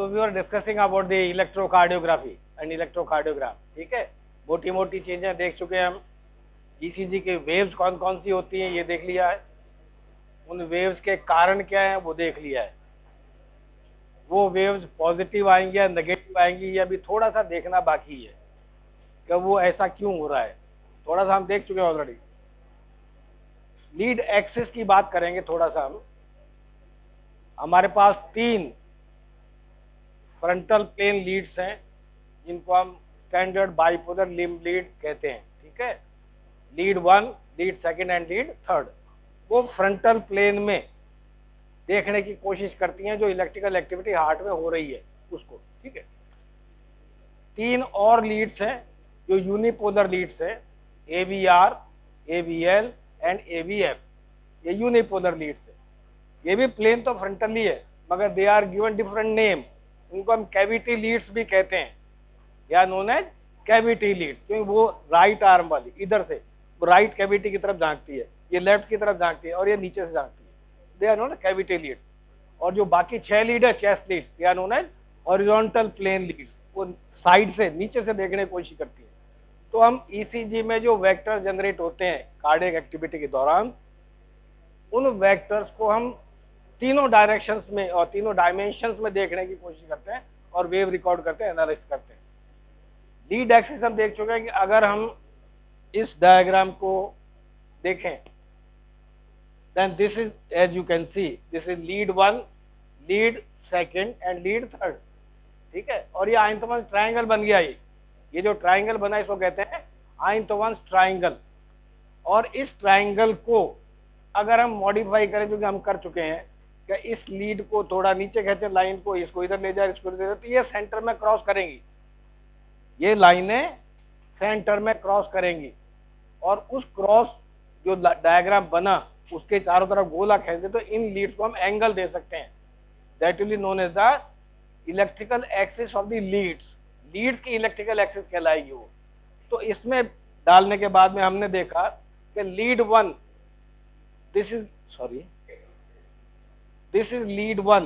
So we were discussing about the electrocardiography and electrocardiogram. ठीक है, मोटी मोटी चीजें देख चुके हैं हम. ईसीजी के वेव्स कौन कौन सी होती हैं ये देख लिया है. उन वेव्स के कारण क्या है वो देख लिया है. वो वेव्स पॉजिटिव आएंगी या नेगेटिव आएंगी ये अभी थोड़ा सा देखना बाकी है कि वो ऐसा क्यों हो रहा है. थोड़ा सा हम देख चुके हैं ऑलरेडी. लीड एक्सिस की बात करेंगे थोड़ा सा हम. हमारे पास 3 फ्रंटल प्लेन लीड्स हैं जिनको हम स्टैंडर्ड बाइपोलर लिम्ब लीड कहते हैं. ठीक है, लीड 1, लीड 2 एंड लीड 3. वो फ्रंटल प्लेन में देखने की कोशिश करती हैं जो इलेक्ट्रिकल एक्टिविटी हार्ट में हो रही है उसको. ठीक है, 3 और लीड्स हैं जो यूनिपोलर लीड्स हैं, AVR, AVL एंड AVF. ये यूनिपोलर लीड्स है. ये भी प्लेन तो फ्रंटली है मगर they are given different name. उनको हम कैविटी लीड्स भी कहते हैं या नोन एज कैविटी लीड्स, क्योंकि वो राइट आर्म वाली इधर से राइट कैविटी की तरफ झांकती है, ये लेफ्ट की तरफ झांकती है और ये नीचे से झांकती है. They are known as cavity leads. और जो बाकी 6 लीड है chest leads, they are known as horizontal plane leads. वो साइड से नीचे से देखने की कोशिश करती है. तो हम ईसीजी में जो वेक्टर जनरेट होते हैं कार्डियक एक्टिविटी के दौरान, उन वेक्टर्स को हम तीनों डायरेक्शंस में और तीनों डायमेंशंस में देखने की कोशिश करते हैं और वेव रिकॉर्ड करते हैं, एनालाइज करते हैं. लीड एक्सिस हम देख चुके हैं कि अगर हम इस डायग्राम को देखें, then this is as you can see this is lead 1, lead 2 and lead 3. ठीक है, और ये आइंथमन्स ट्राइंगल बन गया. ये जो ट्राइंगल बना इसको कहते हैं आइंथमन्स ट्राइंगल. और इस ट्राइंगल को अगर हम मॉडिफाई करें, जो कि हम कर चुके हैं, कि इस लीड को थोड़ा नीचे खींचे लाइन को, इसको इधर ले जाए, इसको इधर ले जाए, तो ये सेंटर में क्रॉस करेंगी. ये लाइनें सेंटर में क्रॉस करेंगी और उस क्रॉस जो डायग्राम बना उसके चारों तरफ गोला खींच दे तो इन लीड्स को हम एंगल दे सकते हैं. That will be known as the electrical axis of the leads. Leads की इलेक्ट्रिकल एक्सिस कहलाएगी वो. तो इसमें डालने के बाद में हमने देखा कि लीड 1, दिस इज लीड 1.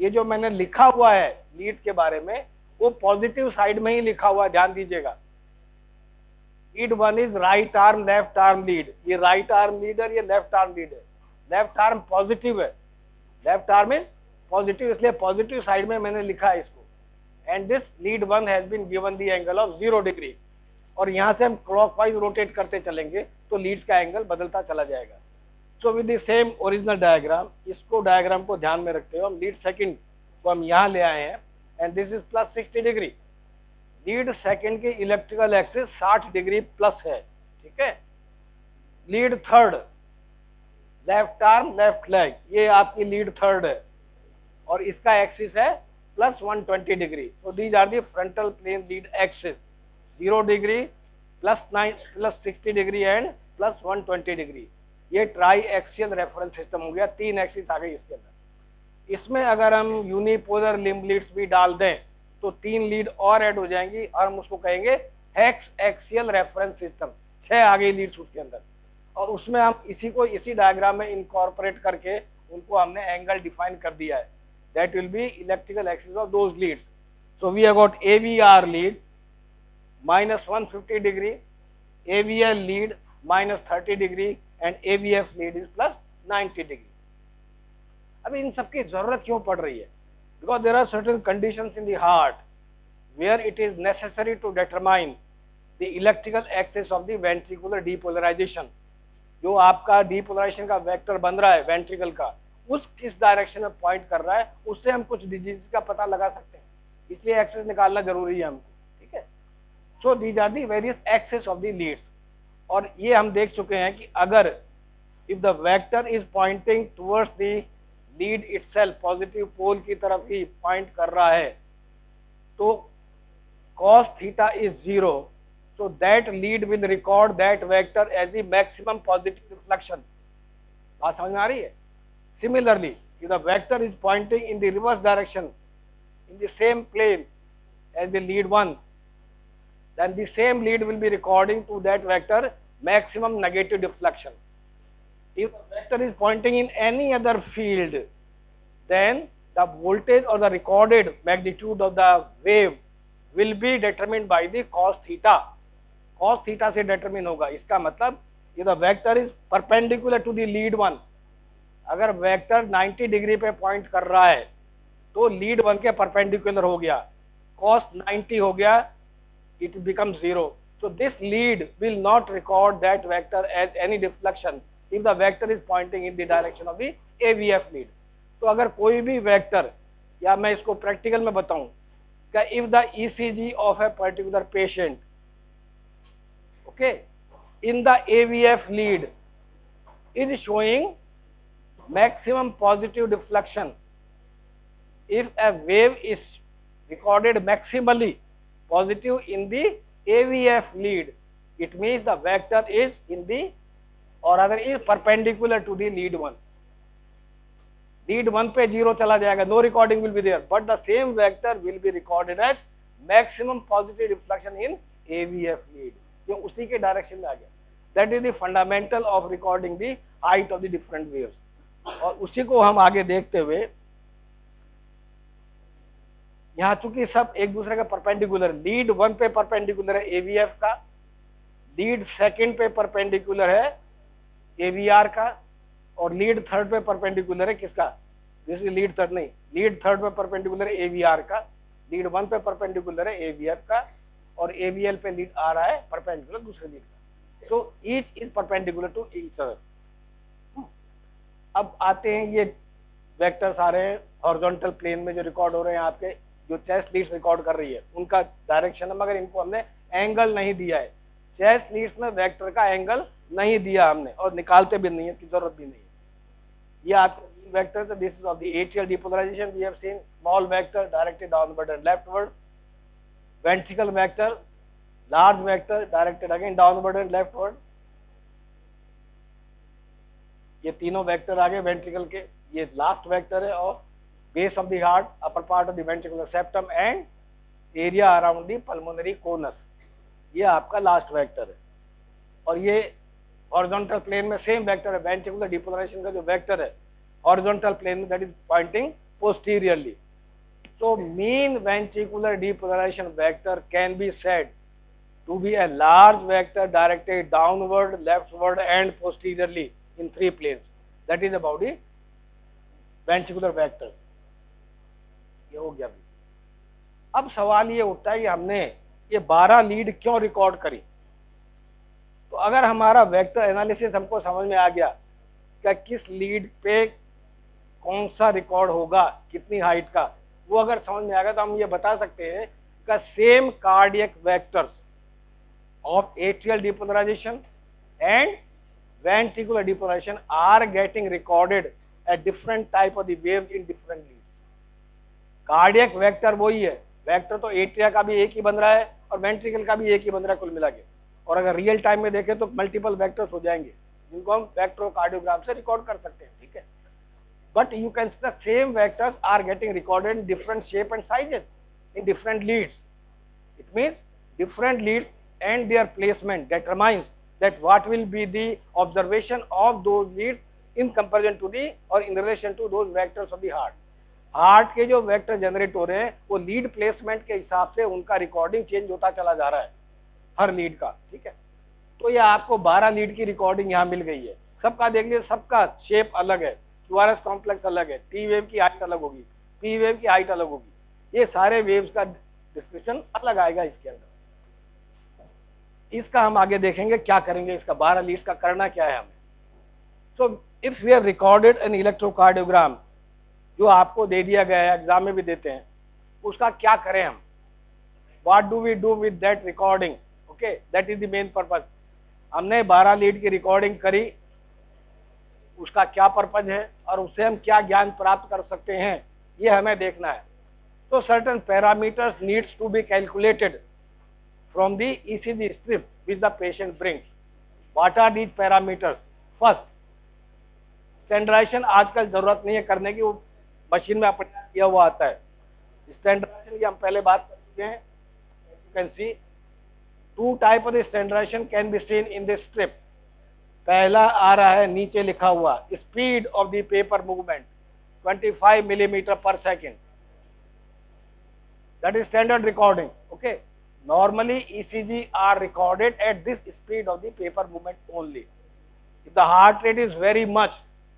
ये जो मैंने लिखा हुआ है लीड के बारे में वो पॉजिटिव साइड में ही लिखा हुआ है, ध्यान दीजिएगा. Lead 1 is right arm left arm lead. ये राइट आर्म लीड है, ये लेफ्ट आर्म लीड है. लेफ्ट आर्म पॉजिटिव है, लेफ्ट आर्म इज पॉजिटिव, इसलिए पॉजिटिव साइड में मैंने लिखा है इसको. And this lead 1 has been given the angle of 0 degree. और यहाँ से हम क्लॉकवाइज रोटेट करते चलेंगे तो लीड्स का एंगल बदलता चला जाएगा. So with the same original diagram, इसको डायग्राम को ध्यान में रखते हुए हम लीड 2 को हम यहाँ ले आए हैं and this is plus 60 degree. Lead 2 की इलेक्ट्रिकल एक्सिस 60 डिग्री प्लस है. ठीक है, lead 3, left arm left leg, ये आपकी लीड 3 है और इसका एक्सिस है plus 120 degree. So these are the frontal plane lead axis. 0 degree, plus 60 degree and plus 120 degree. ये ट्राई एक्सियल रेफरेंस सिस्टम हो गया. 3 एक्सिस आ गई इसके अंदर. इसमें अगर हम यूनिपोलर लिम्ब लीड्स भी डाल दें तो 3 लीड और ऐड हो जाएंगी और हम उसको कहेंगे हेक्स एक्सियल रेफरेंस सिस्टम. 6 आ गई लीड्स उसके अंदर और उसमें हम इसी डायग्राम में इनकॉर्पोरेट करके उनको हमने एंगल डिफाइन कर दिया है. That will be electrical axis of those leads. So we have got AVR lead minus 150 degree, AVL lead minus 30 degree and AVF lead is plus 90 degree. अभी इन सबकी जरूरत क्यों पड़ रही है? Because there are certain conditions in the heart where it is necessary to determine the electrical axis of the ventricular depolarization. जो आपका depolarization का वेक्टर बन रहा है वेंट्रिकल का, उस किस डायरेक्शन में पॉइंट कर रहा है, उससे हम कुछ डिजीज का पता लगा सकते हैं. इसलिए एक्सिस निकालना जरूरी है हमको. ठीक है, so these are the various axis of the leads. और ये हम देख चुके हैं कि अगर if the vector is pointing towards the lead itself, positive pole की तरफ ही पॉइंट कर रहा है, तो cos theta is 0. So that lead will record that vector as the maximum positive reflection. बात समझ में आ रही है? Similarly if the vector is pointing in the reverse direction in the same plane as the lead 1, then the same lead will be recording to that vector maximum negative deflection. If the vector is pointing in any other field, then the voltage or the recorded magnitude of the wave will be determined by the cos theta. cos theta से determine होगा. इसका मतलब ये the vector is perpendicular to the lead one. अगर vector 90 degree पे point कर रहा है तो लीड वन के परपेंडिकुलर हो गया, cos 90 हो गया, it becomes 0. So this lead will not record that vector as any deflection if the vector is pointing in the direction of the AVF lead. तो अगर कोई भी वेक्टर, या मैं इसको प्रैक्टिकल में बताऊं कि if the ECG of a particular patient, okay, in the AVF lead is showing maximum positive deflection, if a wave is recorded maximally positive in the AVF lead, it means the vector is in the, or rather is perpendicular to the lead one. Lead one पे 0 चला जाएगा, no recording will be there, but the same vector will be recorded as maximum positive deflection in AVF lead. ये उसी के direction में आ गया. That is the fundamental of recording the height of the different waves. और उसी को हम आगे देखते हुए, यहाँ चूंकि सब एक दूसरे का परपेंडिकुलर, लीड वन पे परपेंडिकुलर है एवीएफ का, लीड सेकंड पे परपेंडिकुलर है एवीआर का, और लीड थर्ड पे परपेंडिकुलर है किसका, दिस इज लीड थर्ड नहीं, लीड थर्ड पे परपेंडिकुलर है एवीआर का, लीड वन पे परपेंडिकुलर है एवीएफ का, और एवीएल पे लीड आ रहा है परपेंडिकुलर दूसरे लीड का. So each is perpendicular to each other. अब आते हैं ये वेक्टर्स आ रहे हैं हॉरिजॉन्टल प्लेन में जो रिकॉर्ड हो रहे हैं, आपके जो चेस्ट लीड्स रिकॉर्ड कर रही है उनका डायरेक्शन है, मगर इनको हमने एंगल नहीं दिया है. चेस्ट लीड्स में वेक्टर का एंगल नहीं दिया हमने, और निकालते भी नहीं है, की जरूरत भी नहीं है. ये आपके vector, this is of the atrial depolarization. We have seen small vector directed downward and leftward, ventricle vector, large vector directed again downward and leftward. ये तीनों वेक्टर आ गए वेंट्रिकल के. ये लास्ट वेक्टर है और base of the heart, upper part of the ventricular septum and area around the pulmonary conus. ये आपका last vector है. और ये हॉरिजॉन्टल प्लेन में सेम वेक्टर है. वेंट्रिकुलर डिपोलराइजेशन का जो वेक्टर है हॉरिजॉन्टल प्लेन में, that is pointing posteriorly. So mean ventricular depolarization vector can be said to be a large vector directed downward, leftward and posteriorly in 3 planes. That is about the ventricular vector. ये हो गया अभी. अब सवाल ये उठता है कि हमने ये 12 लीड क्यों रिकॉर्ड करी. तो अगर हमारा वेक्टर एनालिसिस हमको समझ में आ गया कि किस लीड पे कौन सा रिकॉर्ड होगा, कितनी हाइट का, वो अगर समझ में आ गया तो हम ये बता सकते हैं कि same cardiac vectors of atrial depolarization and ventricular depolarization are getting recorded at different type of the waves in different leads. Cardiac vector वही है, वेक्टर तो एट्रिया का भी एक ही बन रहा है और वेंट्रिकल का भी एक ही बन रहा है कुल मिला के. और अगर रियल टाइम में देखें तो मल्टीपल वेक्टर्स हो जाएंगे जिनको हम वेक्ट्रोकार्डियोग्राम से रिकॉर्ड कर सकते हैं. ठीक है, but you can see the same vectors are getting recorded in different shape and sizes in different leads. It means different leads and their placement determines that what will be the observation of those leads in comparison to the or in relation to those vectors of the heart. Heart के जो vector generate हो रहे हैं वो lead placement के हिसाब से उनका रिकॉर्डिंग चेंज होता चला जा रहा है हर लीड का. ठीक है, तो ये आपको 12 लीड की रिकॉर्डिंग यहाँ मिल गई है. सबका देख लीजिए, सबका शेप अलग है, क्यूआरएस कॉम्प्लेक्स अलग है, टी वेव की हाइट अलग होगी, पी वेव की हाइट अलग होगी. ये सारे वेव्स का डिस्क्रिप्शन अलग आएगा इसके अंदर. इसका हम आगे देखेंगे क्या करेंगे, इसका 12 लीड्स का करना क्या है हमें. So if we have recorded an electrocardiogram, जो आपको दे दिया गया है, एग्जाम में भी देते हैं, उसका क्या करें हम, what do we do with that recording. Okay, that is the main purpose. हमने 12 लीड की रिकॉर्डिंग करी, उसका क्या पर्पज है और उससे हम क्या ज्ञान प्राप्त कर सकते हैं, ये हमें देखना है. तो certain parameters needs to be calculated from the ECG strip which the patient brings. What are these parameters? First, standardization आजकल जरूरत नहीं है करने की, वो मशीन में अपने किया हुआ आता है. स्टैंडर्डाइजेशन की हम पहले बात कर चुके हैं. You can see 2 type of the standardization can be seen in this strip. पहला आ रहा है नीचे लिखा हुआ speed of the paper movement, 25 millimeter per second. That is standard recording. Okay. Normally ECG are recorded at this speed of the paper movement only. If the heart rate is very much,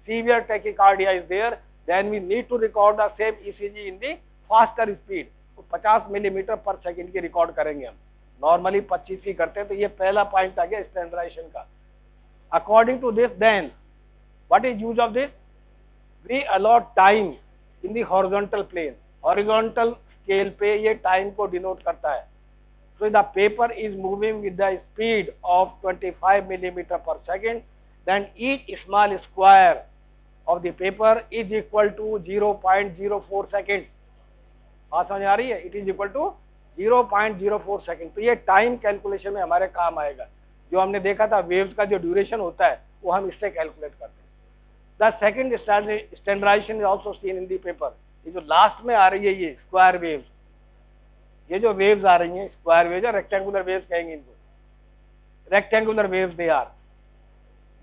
severe tachycardia is there, then we need to record the same ECG in the faster speed. तो 50 millimetre पर second की record करेंगे हम. Normally 25 ही करते हैं. तो ये पहला पॉइंट आ गया स्टैंडर्डाइजेशन का. According to this then what is use of this? We allot time in the horizontal plane. Horizontal scale पे ये टाइम को डिनोट करता है. So the paper is moving with the speed of 25 millimeter per second, then each small square of the paper is equal to 0.04 seconds. बात समझ आ रही है? It is equal to 0.04 seconds. तो ये टाइम कैलकुलेशन में हमारे काम आएगा. जो हमने देखा था वेव्स का जो ड्यूरेशन होता है वो हम इससे कैलकुलेट करते हैं. The second standardization is also seen in the paper. ये जो लास्ट में आ रही है ये स्क्वायर वेव्स, ये जो वेव्स आ रही हैं स्क्वायर वेव्स या रेक्टेंगुलर वेव्स कहेंगे इनको. Rectangular waves they are.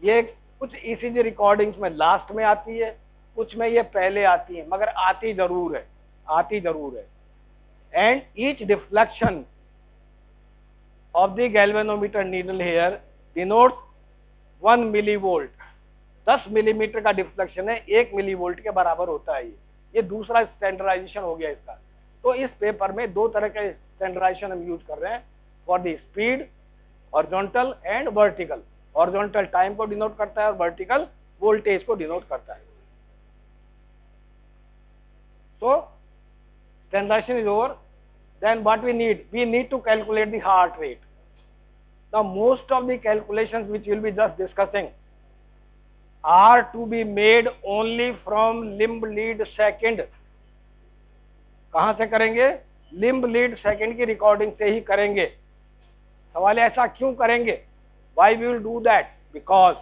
ये कुछ ईसीजी रिकॉर्डिंग्स में लास्ट में आती है, कुछ में ये पहले आती है, मगर आती जरूर है, आती जरूर है. And each deflection of the galvanometer needle here denotes 1 millivolt. 10 millimetre का डिफ्लेक्शन है 1 मिलीवोल्ट के बराबर होता है. ये दूसरा स्टैंडर्डाइजेशन हो गया इसका. तो इस पेपर में दो तरह के स्टैंडर्डाइजेशन हम यूज कर रहे हैं for the speed, horizontal and vertical. Horizontal time को डिनोट करता है और वर्टिकल वोल्टेज को डिनोट करता है. So standardisation is over. Then what we need to calculate the heart rate. The most of the calculations which will be just discussing are to be made only from limb lead second. कहां से करेंगे? Limb lead second की recording से ही करेंगे. सवाल ऐसा क्यों करेंगे? Why we will do that? Because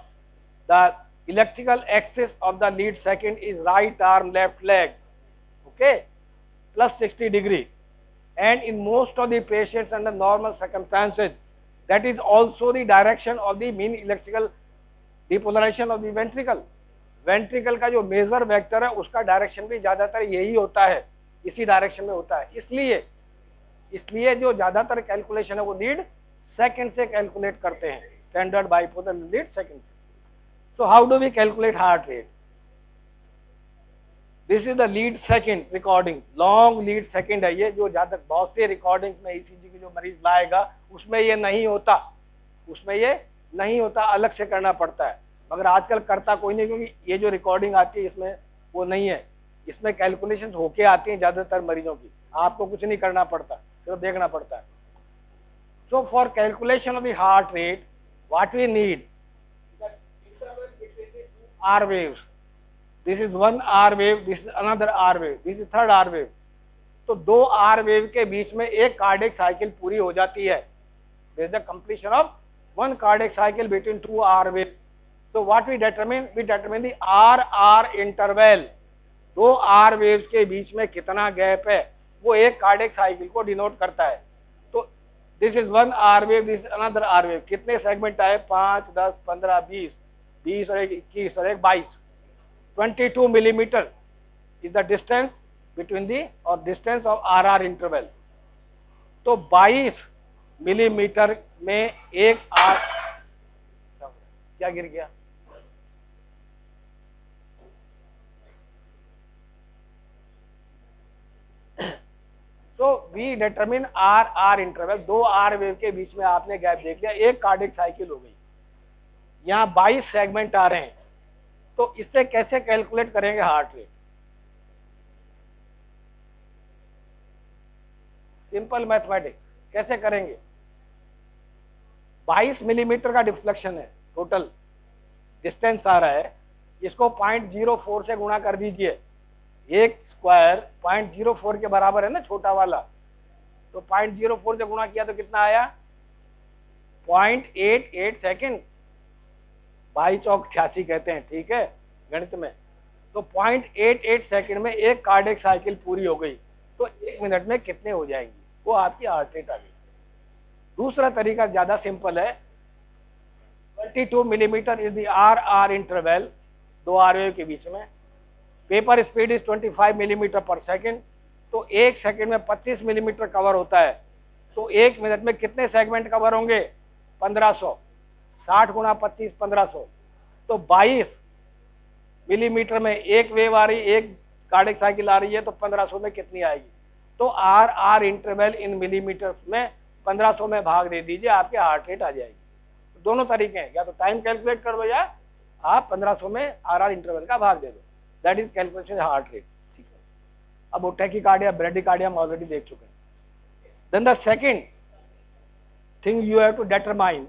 the electrical axis of the lead second is right arm left leg, okay, plus 60 degree, and in most of the patients under normal circumstances that is also the direction of the mean electrical depolarization of the ventricle. Ventricle का जो major vector है उसका direction भी ज्यादातर यही होता है, इसी डायरेक्शन में होता है. इसलिए जो ज्यादातर कैलकुलेशन है वो लीड सेकंड से कैलकुलेट करते हैं, standard bipolar lead second. So how do we calculate heart rate? This is the lead second recording. Long lead second है ये, जो ज्यादा बहुत से रिकॉर्डिंग में ईसीजी की जो मरीज लाएगा उसमें ये नहीं होता, अलग से करना पड़ता है. मगर आजकल करता कोई नहीं, क्योंकि ये जो रिकॉर्डिंग आती है इसमें वो नहीं है. इसमें कैलकुलेशन होके आती हैं ज्यादातर मरीजों की. आपको कुछ नहीं करना पड़ता, सिर्फ देखना पड़ता है. So for calculation of the heart rate what we need R waves. This is one R wave, this is another R wave, this is third R wave. तो दो R wave के बीच में एक कार्डियक साइकिल पूरी हो जाती है. There is the completion of one cardiac cycle between two R waves. So what we determine? We determine the R interval. दो R waves के बीच में कितना गैप है वो एक कार्डियक साइकिल को डिनोट करता है. This is one R wave, this is another R wave. कितने सेगमेंट आए? 5, 10, 15, 20 और 21 और 22. 22 millimetre is the distance between the और डिस्टेंस ऑफ आर इंटरवल. तो 22 मिलीमीटर में एक आर, क्या गिर गया? तो वी डिटरमिन आर इंटरवल. दो आर वेव के बीच में आपने गैप देख लिया, एक कार्डियक साइकिल हो गई. यहाँ 22 सेगमेंट आ रहे हैं. तो इससे कैसे कैलकुलेट करेंगे हार्ट रेट? Simple mathematics. कैसे करेंगे? 22 मिलीमीटर का डिफ्लेक्शन है, टोटल डिस्टेंस आ रहा है. इसको 0.04 से गुणा कर दीजिए. एक स्क्वायर 0.04 के बराबर है ना, छोटा वाला. तो 0.04 से गुणा किया तो कितना आया? 0.88 सेकेंड. 22 चौक 88 कहते हैं, ठीक है, गणित में. तो 0.88 सेकेंड में एक कार्डियक साइकिल पूरी हो गई. तो 1 मिनट में कितने हो जाएंगी? वो आपकी हार्ट रेट आ गई. दूसरा तरीका ज्यादा सिंपल है. 22 millimetre is the R interval, दो आर वेव के बीच में. पेपर स्पीड इज 25 मिलीमीटर पर सेकेंड, तो एक सेकंड में 25 मिलीमीटर कवर होता है, तो एक मिनट में कितने सेगमेंट कवर होंगे? 1500। 60 गुणा 25 1500, तो 22 मिलीमीटर में एक वेव आ रही, एक कार्डिक साइकिल आ रही है, तो 1500 में कितनी आएगी? तो R R interval in millimetre में 1500 में भाग दे दीजिए, आपके हार्ट रेट आ जाएगी। दोनों तरीके हैं, या तो टाइम कैलकुलेट कर दो या आप 1500 में आर आर इंटरवल का भाग दे दो, that is calculation heart rate. ठीक है, अब वो टैकीकार्डिया ब्रेडिकार्डिया हम ऑलरेडी देख चुके हैं। Then the second thing you have to determine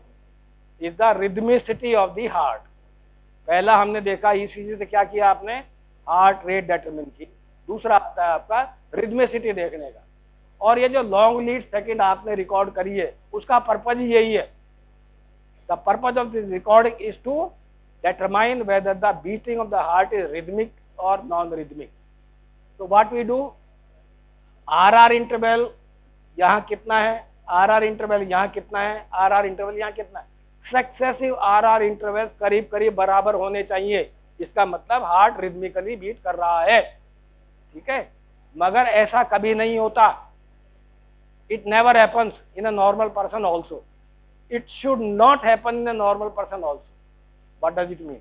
is the rhythmicity of the heart. पहला हमने देखा ईसीजी से क्या किया आपने, हार्ट रेट डिटरमिन की। दूसरा आता है आपका रिदमिसिटी देखने का, और ये जो लॉन्ग लीड सेकंड आपने रिकॉर्ड करी है उसका पर्पज ही यही है। The purpose of this recording is to determine whether the beating of the heart is rhythmic or non-rhythmic. So what we do, RR interval यहाँ कितना है, RR interval यहाँ कितना है, RR interval यहाँ कितना है, सक्सेसिव RR interval करीब करीब बराबर होने चाहिए, इसका मतलब हार्ट रिदमिकली बीट कर रहा है। ठीक है, मगर ऐसा कभी नहीं होता, it never happens in a normal person also, it should not happen in a normal person also. What does it mean?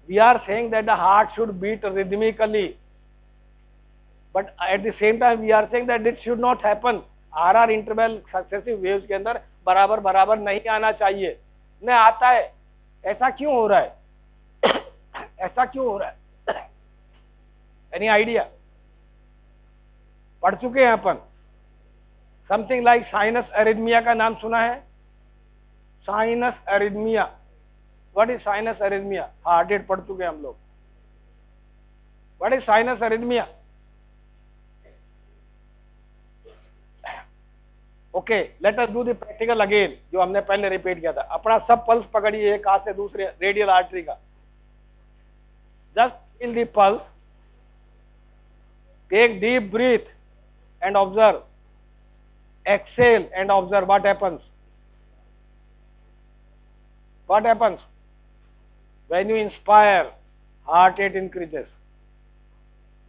We are saying that the heart should beat rhythmically, but at the same time we are saying that it should not happen. RR interval successive waves के अंदर बराबर बराबर नहीं आना चाहिए, नहीं आता है। ऐसा क्यों हो रहा है? ऐसा क्यों हो रहा है? Any idea? पढ़ चुके हैं अपन। समथिंग लाइक साइनस एरिथमिया का नाम सुना है? Sinus arrhythmia, what is sinus arrhythmia? Heart rate पढ़ चुके हम लोग। What is sinus arrhythmia? Okay, let us do the practical again, जो हमने पहले रिपीट किया था। अपना सब पल्स पकड़िए, एक हाथ से दूसरे रेडियल आर्टरी का, just feel the pulse, take deep breath and observe, exhale and observe what happens. What happens? When you inspire, heart rate increases.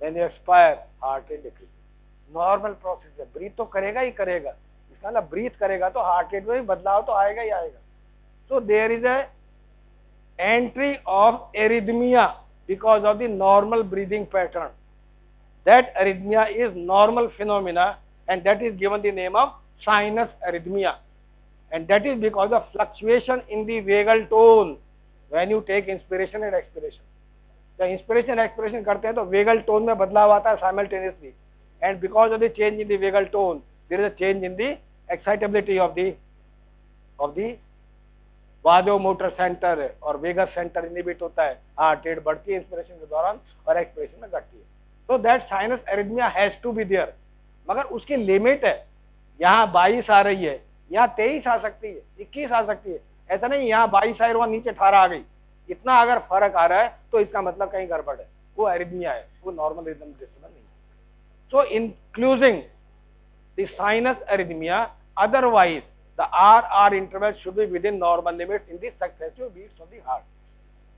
When you expire, heart rate decreases. Normal process है, breathe तो करेगा ही करेगा, इसका मतलब breathe करेगा तो heart rate में भी बदलाव तो आएगा ही आएगा। So there is a entry of arrhythmia because of the normal breathing pattern. That arrhythmia is normal phenomena, and that is given the name of sinus arrhythmia. And that is because of fluctuation in the vagal tone when you take inspiration and expiration. जब inspiration expiration करते हैं तो vagal tone में बदलाव आता है simultaneously, and because of the change in the vagal tone there is a change in the excitability of the vasomotor centre, और vagus centre inhibit होता है, हार्ट रेट बढ़ती है इंस्पिरेशन के दौरान और एक्सपिरेशन में घटती है। तो that sinus arrhythmia has to be there, मगर उसकी लिमिट है। यहाँ 22 आ रही है, यहाँ 23 आ सकती है, 21 आ सकती है, ऐसा नहीं यहाँ 22 आई और नीचे 18 आ गई। इतना अगर फर्क आ रहा है तो इसका मतलब कहीं गड़बड़ है, वो एरिथमिया है, वो नॉर्मल रिदम डिस्टर्बेंस नहीं। So including the sinus arrhythmia, otherwise the RR interval should be within normal limits in the successive beats of the heart.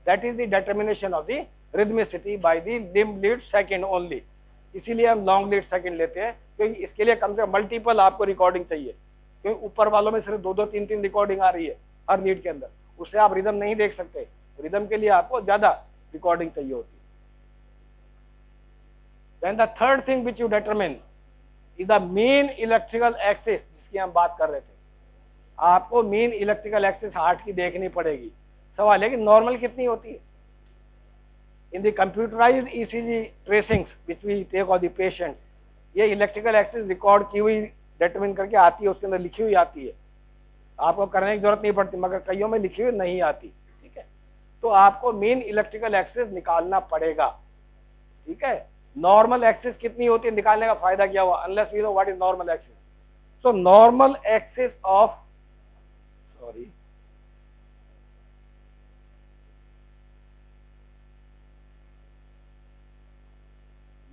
That is the determination of the rhythmicity by the limb lead second only. इसीलिए हम long lead second लेते हैं, क्योंकि इसके लिए कम से कम multiple आपको recording चाहिए, क्योंकि ऊपर वालों में सिर्फ 2-2, 3-3 रिकॉर्डिंग आ रही है हर लीड के अंदर, उससे आप रिदम नहीं देख सकते। रिदम के लिए आपको ज्यादा रिकॉर्डिंग चाहिए होती है। Then the third thing which you determine is the mean electrical axis, जिसकी हम बात कर रहे थे। आपको मीन इलेक्ट्रिकल एक्सिस हार्ट की देखनी पड़ेगी। सवाल है कि नॉर्मल कितनी होती है। In the computerised ECG tracings which we take of the patient, ये इलेक्ट्रिकल एक्सिस रिकॉर्ड की हुई डिटरमिन करके आती है, उसके अंदर लिखी हुई आती है, आपको करने की जरूरत नहीं पड़ती, मगर कईयों में लिखी हुई नहीं आती। ठीक है, तो आपको मीन इलेक्ट्रिकल एक्सिस निकालना पड़ेगा। ठीक है, नॉर्मल एक्सिस कितनी होती है, निकालने का फायदा क्या हुआ, unless we know what is normal axis. So normal axis of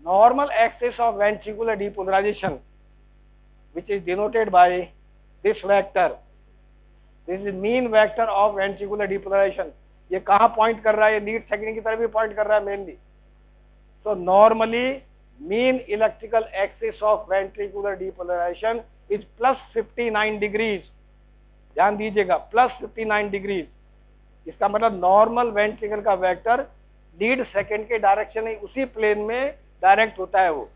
normal axis of ventricular depolarization, which is denoted by this vector. This is mean vector of ventricular depolarization. ये कहाँ पॉइंट कर रहा है? ये लीड सेकेंड की तरफ भी point कर रहा है mainly. So normally mean electrical axis of ventricular depolarization is plus 59 degrees. ध्यान दीजिएगा, प्लस 59 डिग्रीज. इसका मतलब नॉर्मल वेंट्रिकल का वेक्टर लीड सेकेंड के डायरेक्शन में उसी प्लेन में डायरेक्ट होता है वो.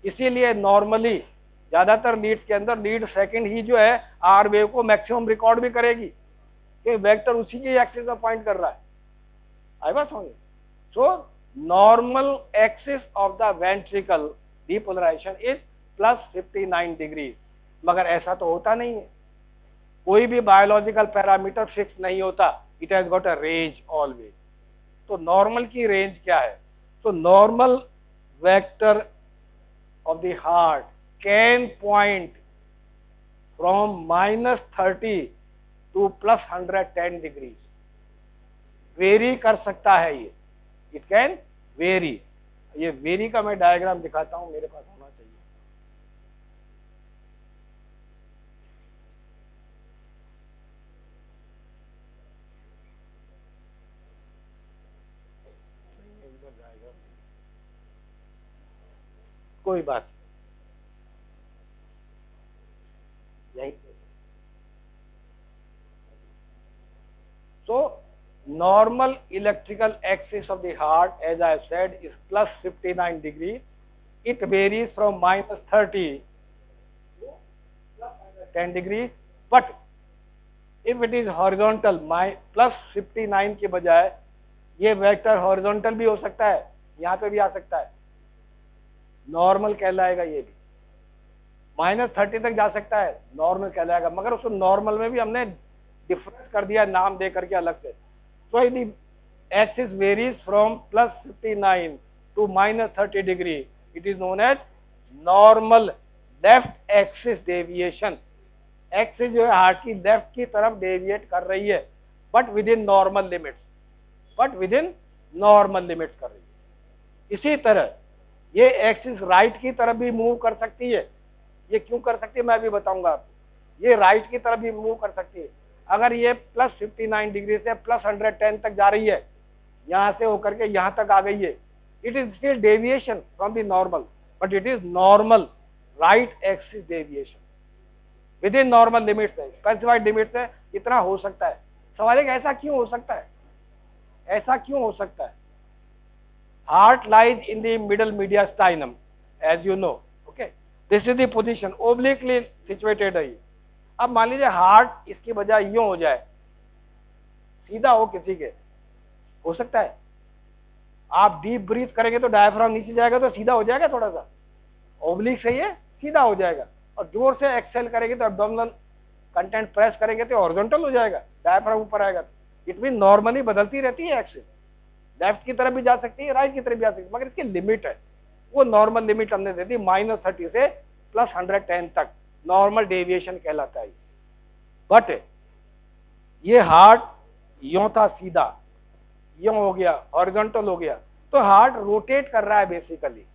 इसीलिए नॉर्मली ज्यादातर लीड के अंदर लीड सेकेंड ही जो है आर वेव को मैक्सिमम रिकॉर्ड भी करेगी कि वेक्टर उसी की एक्सिस में पॉइंट कर रहा है. आई बात समझ? सो normal axis of the ventricle depolarization is plus 59 degrees. मगर ऐसा तो होता नहीं है. कोई भी बायोलॉजिकल पैरामीटर फिक्स नहीं होता. It has got a range always. तो नॉर्मल की रेंज क्या है? तो normal vector of the heart can point from -30 to +110 degrees. Vary कर सकता है ये. It can vary. ये वेरी का मैं डायग्राम दिखाता हूं, मेरे पास होना चाहिए. कोई बात यही. सो normal electrical axis of the heart, as I said, is plus 59 degrees. It varies from -30 to +10 degrees. But if it is horizontal, plus 59 के बजाय ये वेक्टर हॉरिजॉन्टल भी हो सकता है, यहाँ पे भी आ सकता है. नॉर्मल कहलाएगा ये भी. -30 तक जा सकता है, नॉर्मल कहलाएगा. मगर उसको नॉर्मल में भी हमने डिफरेंस कर दिया नाम दे करके अलग से. So the axis varies from plus 59 to -30 degree. It is known as normal left axis deviation. Axis जो है हार्ट की लेफ्ट की तरफ डेविएट कर रही है, but with in normal limits. But with in normal limits कर रही है. इसी तरह ये एक्सिस राइट की तरफ भी मूव कर सकती है. ये क्यों कर सकती है मैं भी बताऊंगा आपको. ये राइट की तरफ भी मूव कर सकती है. अगर ये प्लस 59 डिग्री से प्लस 110 तक जा रही है, यहां से होकर के यहां तक आ गई है, it is still deviation from the normal, but it is normal right axis deviation with in normal limits है, स्पेसिफाइड लिमिट्स है. इतना हो सकता है. सवाल है ऐसा क्यों हो सकता है? ऐसा क्यों हो सकता है? Heart lies in the middle mediastinum, as you know. Okay, this is the position, obliquely situated है. अब मान लीजिए हार्ट इसकी बजाय यूं हो जाए, सीधा हो किसी के, हो सकता है. आप डीप ब्रीथ करेंगे तो डायफ्राम नीचे जाएगा तो सीधा हो जाएगा, थोड़ा सा ओब्लिक से ये सीधा हो जाएगा. और जोर से एक्सेल करेंगे तो एब्डोमिनल कंटेंट प्रेस करेंगे तो हॉरिजॉन्टल हो जाएगा, डायफ्राम ऊपर आएगा. इट मीन नॉर्मली बदलती रहती है एक्सेल. लेफ्ट की तरफ भी जा सकती है, राइट की तरफ भी जा सकती है, मगर इसकी लिमिट है. वो नॉर्मल लिमिट हमने दे दी -30 से +110 तक. नॉर्मल डेविएशन कहलाता है. बट ये हार्ट यूं था सीधा, यूं हो गया, हॉरिजॉन्टल हो गया, तो हार्ट रोटेट कर रहा है बेसिकली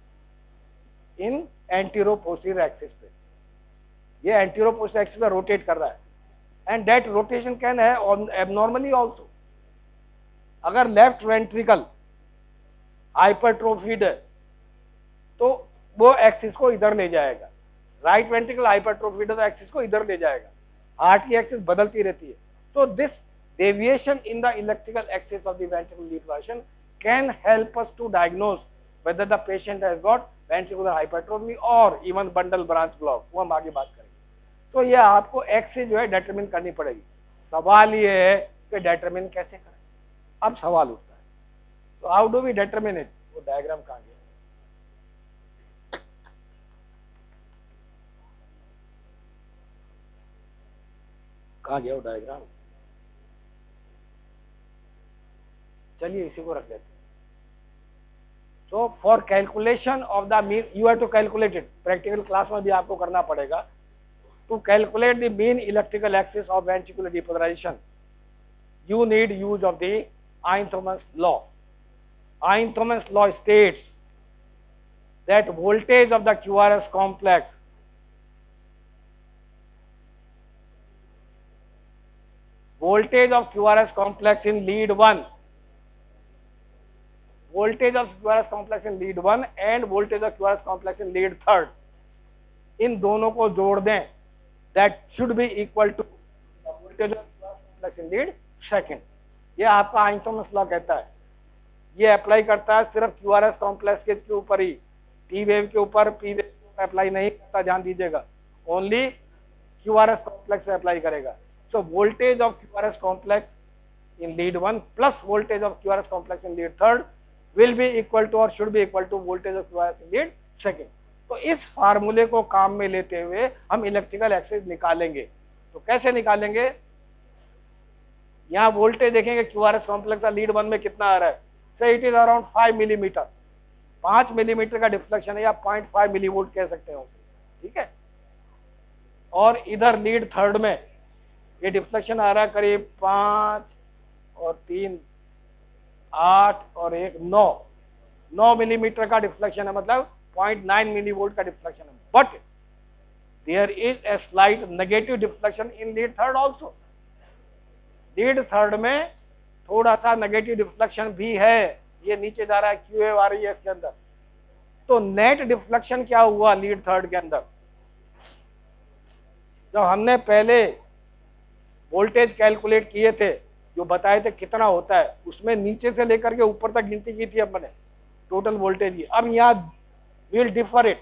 इन एंटीरो पोस्टीरियर एक्सिस पे. ये एंटीरो पोस्टीरियर एक्सिस पे रोटेट कर रहा है. एंड दैट रोटेशन कैन है एबनॉर्मली ऑल्सो. अगर लेफ्ट वेंट्रिकल हाइपरट्रोफीड है तो वो एक्सिस को इधर ले जाएगा. राइट वेंट्रिकल हाइपरट्रोफीड है तो एक्सिस को इधर ले जाएगा. हार्ट की एक्सिस बदलती रहती है. तो this deviation in the electrical axis of the ventricular depression can help us to diagnose whether the patient has got ventricular hypertrophy or even bundle branch block. वो हम आगे बात करेंगे. तो ये आपको एक्सिस जो है डिटरमिन करनी पड़ेगी. सवाल ये है कि डिटरमिन कैसे करें. अब सवाल उठता है, तो how do we determine it? वो डायग्राम कहाँ गया? कहाँ गया वो डायग्राम? चलिए इसी को रख लेते हैं. So for calculation of the mean, you have to calculate it. Practical class में भी आपको करना पड़ेगा. To calculate the mean electrical axis of ventricular depolarization, you need use of the Ein-Thomas law. Ein-Thomas law states that voltage of the QRS complex voltage of QRS complex in lead 1, voltage of QRS complex in lead 1 and voltage of QRS complex in lead 3rd, इन दोनों को जोड़ दें, that should be equal to the voltage of QRS complex in lead 2nd. ये आपका Einstein law कहता है, ये apply करता है सिर्फ QRS कॉम्प्लेक्स के ऊपर ही, P वेव के ऊपर P वेव अप्लाई नहीं करता, ध्यान दीजिएगा, ओनली QRS कॉम्प्लेक्स से अप्लाई करेगा. So voltage of QRS complex in lead 1 plus voltage of QRS complex in lead 3rd will be equal to और should be equal to voltage of QRS in lead 2nd. तो इस फार्मूले को काम में लेते हुए हम इलेक्ट्रिकल एक्सिस निकालेंगे. तो कैसे निकालेंगे? यहाँ वोल्टेज देखेंगे QRS कॉम्प्लेक्स का लीड 1 में कितना आ रहा है, से it is around 5 millimetre, 5 millimetre का डिफ्लेक्शन है, या 0.5 मिलीवोल्ट कह सकते हैं, ठीक है. और इधर लीड 3rd में ये डिफ्लेक्शन आ रहा है करीब 5 और 3 8 और 1 9 मिलीमीटर का डिफ्लेक्शन है, मतलब 0.9 मिलीवोल्ट का डिफ्लेक्शन है. But there is a slight negative deflection in lead 3rd also. Lead 3rd में थोड़ा सा नेगेटिव डिफ्लेक्शन भी है, ये नीचे जा रहा है, क्यू वेव आ रही है इसके अंदर. तो नेट डिफ्लेक्शन क्या हुआ लीड 3rd के अंदर? जब हमने पहले वोल्टेज कैलकुलेट किए थे, जो बताए थे कितना होता है, उसमें नीचे से लेकर के ऊपर तक गिनती की थी हमने टोटल वोल्टेज की. अब यहाँ विल डिफर इट,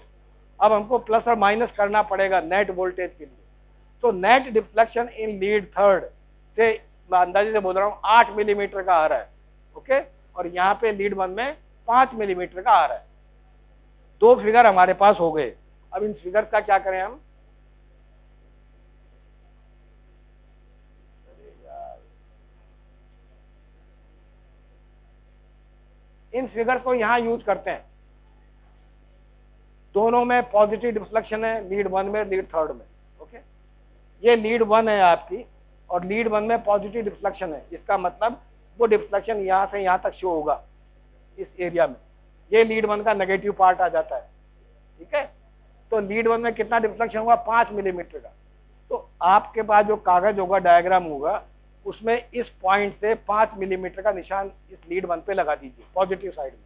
अब हमको प्लस और माइनस करना पड़ेगा नेट वोल्टेज के लिए. तो net deflection in lead 3rd से मैं अंदाजे से बोल रहा हूँ 8 मिलीमीटर का आ रहा है, ओके. और यहाँ पे लीड 1 में 5 मिलीमीटर का आ रहा है. दो फिगर हमारे पास हो गए. अब इन फिगर का क्या करें हम? इन फिगर को यहाँ यूज करते हैं. दोनों में पॉजिटिव डिफ्लेक्शन है, लीड 1 में, लीड 3rd में, ओके. ये लीड 1 है आपकी, और लीड 1 में पॉजिटिव डिफ्लेक्शन है. इसका मतलब वो डिफ्लेक्शन यहाँ से यहाँ तक शो होगा इस एरिया में. ये लीड 1 का नेगेटिव पार्ट आ जाता है, ठीक है. तो लीड 1 में कितना डिफ्लेक्शन हुआ? 5 मिलीमीटर का. तो आपके पास जो कागज होगा, डायग्राम होगा, उसमें इस पॉइंट से 5 मिलीमीटर का निशान इस लीड 1 पे लगा दीजिए पॉजिटिव साइड में.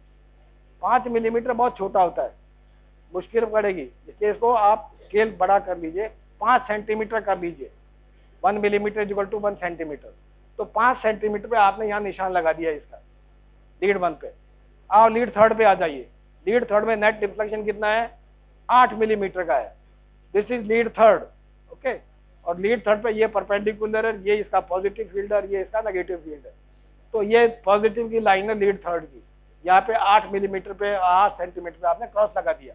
5 मिलीमीटर बहुत छोटा होता है, मुश्किल पड़ेगी, इसलिए इसको आप स्केल बड़ा कर लीजिए, 5 सेंटीमीटर कर लीजिए. 1 मिलीमीटर इक्वल टू 1 सेंटीमीटर. तो 5 सेंटीमीटर पे आपने यहाँ निशान लगा दिया इसका लीड 1 पे. और लीड 3rd पे आ जाइए. लीड 3rd में नेट डिफ्लेक्शन कितना है? 8 मिलीमीटर का है. This is lead 3rd, okay. और लीड 3rd पे ये परपेंडिकुलर है, ये इसका पॉजिटिव फील्ड है, ये इसका नेगेटिव फील्ड है. तो ये पॉजिटिव की लाइन है लीड 3rd की. यहाँ पे 8 मिलीमीटर पे, 8 सेंटीमीटर पे आपने क्रॉस लगा दिया.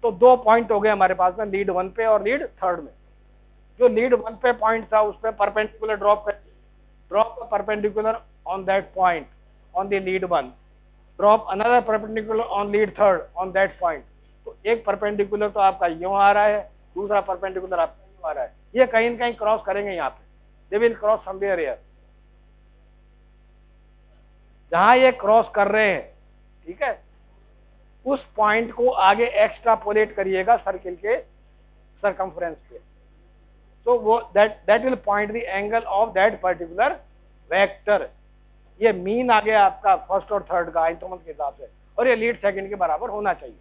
तो 2 पॉइंट हो गए हमारे पास में, लीड 1 पे और लीड 3rd में. जो लीड 1 पे पॉइंट था उस पे perpendicular drop perpendicular on that point on the lead 1, drop another perpendicular on lead 3rd on that point. तो एक परपेंडिकुलर तो आपका यूं आ रहा है, दूसरा परपेंडिकुलर आपका यूं आ रहा है. ये कहीं न कहीं क्रॉस करेंगे यहाँ पे, they will cross somewhere here. जहां ये क्रॉस कर रहे हैं, ठीक है, उस पॉइंट को आगे एक्सट्रापोलेट करिएगा सर्किल के सरकमफ्रेंस पे. तो वो that will point the angle of that particular vector. ये मीन आ गया आपका 1st और 3rd का आइंस्टाइन के हिसाब से, और ये लीड 2nd के बराबर होना चाहिए.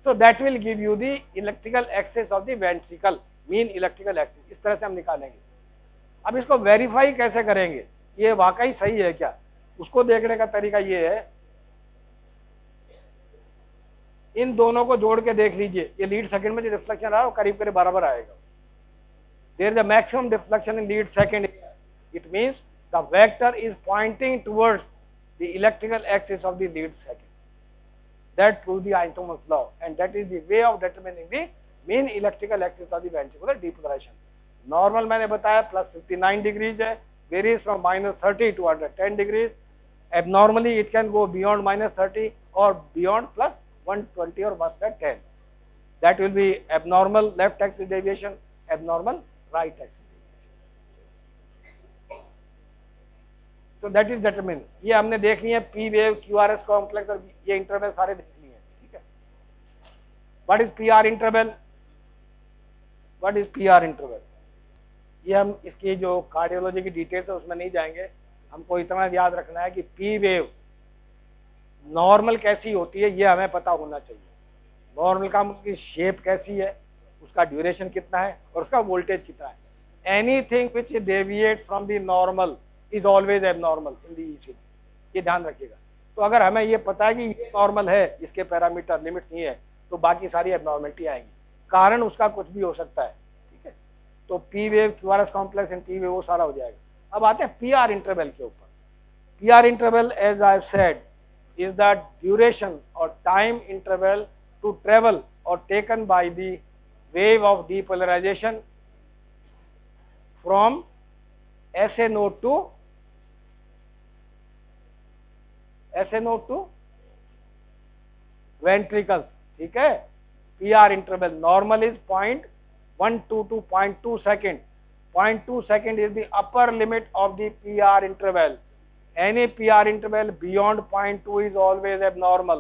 So that will give you the electrical axis of the ventricle, mean electrical axis. इस तरह से हम निकालेंगे. अब इसको वेरीफाई कैसे करेंगे ये वाकई सही है क्या, उसको देखने का तरीका ये है, इन दोनों को जोड़ के देख लीजिए. ये लीड 2nd में जो डिफ्लेक्शन आ रहा है वो करीब करीब बराबर आएगा. There is a maximum deflection in lead 2nd. It means the vector is pointing towards the electrical axis of the lead 2nd. That proves the Einstein's law, and that is the way of determining the mean electrical axis of the ventricular depolarization. Normal मैंने बताया plus 59 degrees है, varies from -30 to under 10 degrees. Abnormally it can go beyond -30 or beyond plus 120 or 110. That will be abnormal left axis deviation, abnormal right axis. तो that is determine. ये हमने देख ली है P wave, QRS complex और ये interval सारे देख लिए हैं, ठीक है. What is PR interval? What is PR interval? ये हम इसकी जो कार्डियोलॉजी की डिटेल्स है उसमें नहीं जाएंगे, हमको इतना याद रखना है कि पी वेव नॉर्मल कैसी होती है ये हमें पता होना चाहिए। नॉर्मल का उसकी शेप कैसी है, उसका ड्यूरेशन कितना है और उसका वोल्टेज कितना है। Anything which deviate from the normal is always abnormal in the ECG, ये ध्यान रखिएगा। तो अगर हमें ये पता है कि ये नॉर्मल है, इसके पैरामीटर लिमिट नहीं है, तो बाकी सारी एबनॉर्मलिटी आएगी, कारण उसका कुछ भी हो सकता है, ठीक है। तो P wave, QRS complex and T wave वो सारा हो जाएगा। अब आते हैं पी आर इंटरवल के ऊपर। P R interval as I said is the duration or time interval to travel or taken by the wave of depolarization from SA node to ventricles, ठीक है। PR interval normal is 0.12 to 0.2 second. 0.2 second is the upper limit of the PR interval. Any PR interval beyond 0.2 is always abnormal.